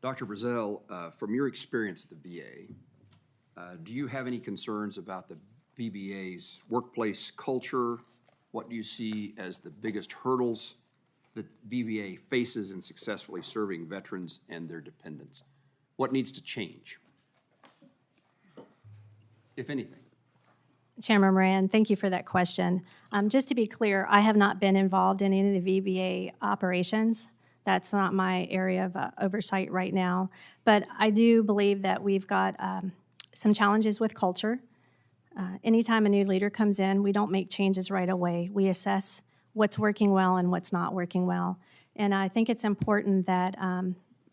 Dr. Brazel, from your experience at the VA, do you have any concerns about the VBA's workplace culture? What do you see as the biggest hurdles that VBA faces in successfully serving veterans and their dependents? What needs to change, if anything? Chairman Moran, thank you for that question. Just to be clear, I have not been involved in any of the VBA operations. That's not my area of oversight right now. But I do believe that we've got some challenges with culture. Anytime a new leader comes in, we don't make changes right away. We assess what's working well and what's not working well. And I think it's important that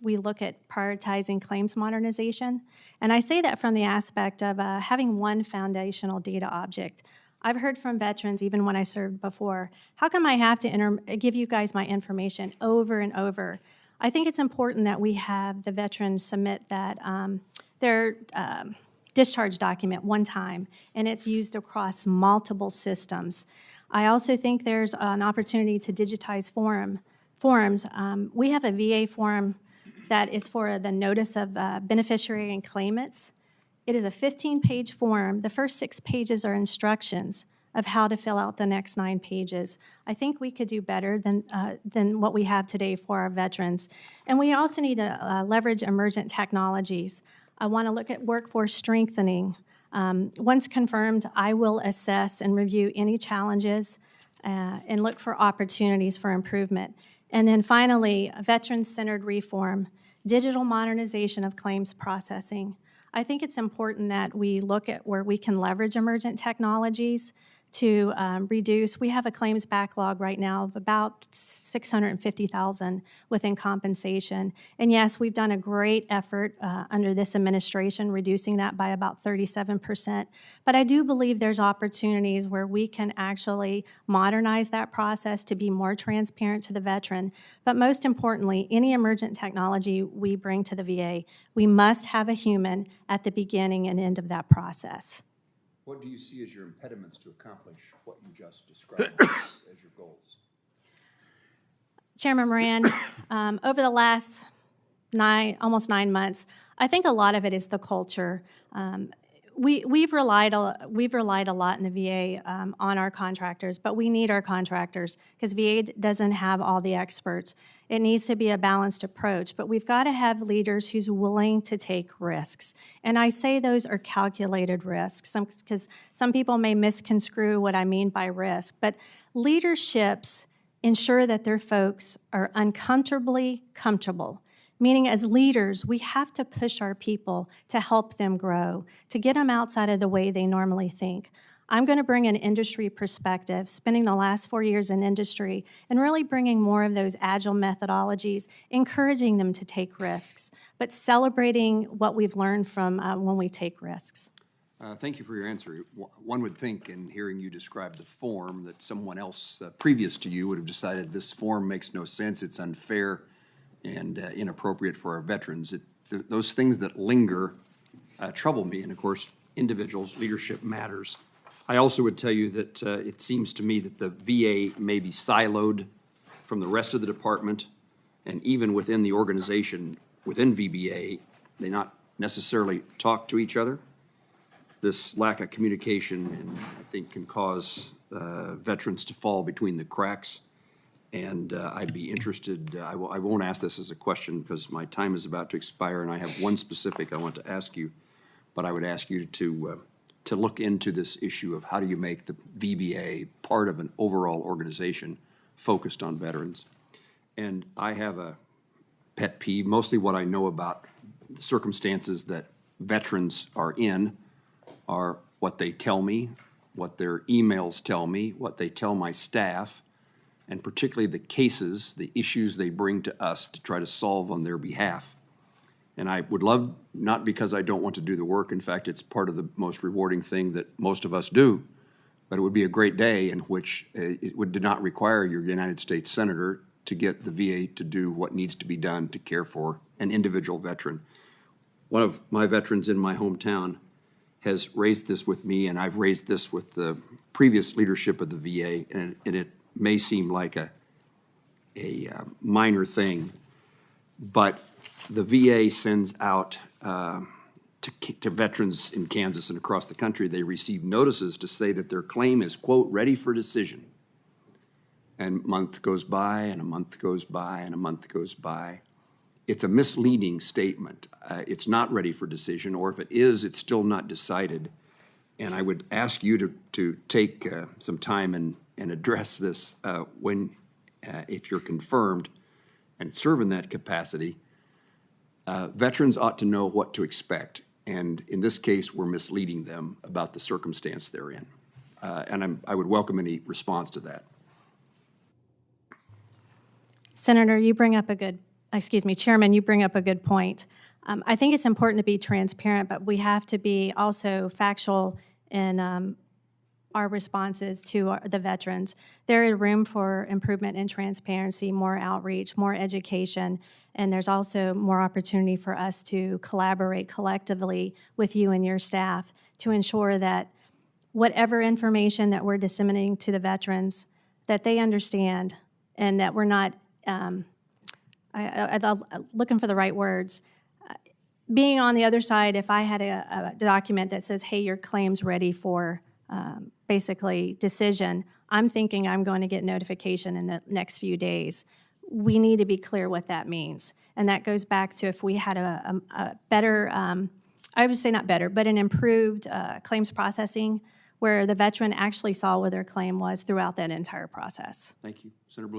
we look at prioritizing claims modernization. And I say that from the aspect of having one foundational data object. I've heard from veterans, even when I served before, how come I have to give you guys my information over and over? I think it's important that we have the veterans submit that their discharge document one time, and it's used across multiple systems. I also think there's an opportunity to digitize forms. We have a VA form that is for the notice of beneficiary and claimants. It is a 15-page form. The first 6 pages are instructions of how to fill out the next 9 pages. I think we could do better than what we have today for our veterans. And we also need to leverage emergent technologies. I want to look at workforce strengthening. Once confirmed, I will assess and review any challenges and look for opportunities for improvement. And then finally, veteran-centered reform, digital modernization of claims processing. I think it's important that we look at where we can leverage emergent technologies to reduce. We have a claims backlog right now of about $650,000 within compensation. And yes, we've done a great effort under this administration, reducing that by about 37%. But I do believe there's opportunities where we can actually modernize that process to be more transparent to the veteran. But most importantly, any emergent technology we bring to the VA, we must have a human at the beginning and end of that process. What do you see as your impediments to accomplish what you just described as your goals? Chairman Moran, over the last almost 9 months, I think a lot of it is the culture. We've relied a lot in the VA on our contractors, but we need our contractors because VA doesn't have all the experts. It needs to be a balanced approach, but we've got to have leaders who's willing to take risks. And I say those are calculated risks because some people may misconstrue what I mean by risk, but leaderships ensure that their folks are uncomfortably comfortable. Meaning as leaders, we have to push our people to help them grow, to get them outside of the way they normally think. I'm going to bring an industry perspective, spending the last 4 years in industry, and really bringing more of those agile methodologies, encouraging them to take risks, but celebrating what we've learned from when we take risks. Thank you for your answer. One would think, in hearing you describe the form, that someone else previous to you would have decided this form makes no sense, it's unfair, and inappropriate for our veterans. Those things that linger trouble me, and of course, individuals' leadership matters. I also would tell you that it seems to me that the VA may be siloed from the rest of the department, and even within the organization, within VBA, they not necessarily talk to each other. This lack of communication, I think, can cause veterans to fall between the cracks. And I'd be interested, I won't ask this as a question because my time is about to expire and I have one specific I want to ask you, but I would ask you to look into this issue of how do you make the VBA part of an overall organization focused on veterans. And I have a pet peeve, mostly what I know about the circumstances that veterans are in are what they tell me, what their emails tell me, what they tell my staff, and particularly the cases, the issues they bring to us to try to solve on their behalf. And I would love, not because I don't want to do the work, in fact, it's part of the most rewarding thing that most of us do, but it would be a great day in which it did not require your United States Senator to get the VA to do what needs to be done to care for an individual veteran. One of my veterans in my hometown has raised this with me, and I've raised this with the previous leadership of the VA, and it may seem like a minor thing, but the VA sends out to veterans in Kansas and across the country, they receive notices to say that their claim is, quote, ready for decision. And a month goes by, and a month goes by, and a month goes by. It's a misleading statement. It's not ready for decision, or if it is, it's still not decided. And I would ask you to take some time and address this if you're confirmed and serve in that capacity. Veterans ought to know what to expect. And in this case, we're misleading them about the circumstance they're in. And I would welcome any response to that. Senator, you bring up a good, Chairman, you bring up a good point. I think it's important to be transparent, but we have to be also factual in our responses to the veterans. There is room for improvement in transparency, more outreach, more education, and there's also more opportunity for us to collaborate collectively with you and your staff to ensure that whatever information that we're disseminating to the veterans, that they understand and that we're not, I'm looking for the right words, being on the other side, if I had a document that says, hey, your claim's ready for basically decision, I'm thinking I'm going to get notification in the next few days. We need to be clear what that means. And that goes back to if we had a better, I would say not better, but an improved claims processing where the veteran actually saw where their claim was throughout that entire process. Thank you. Senator Blumenthal.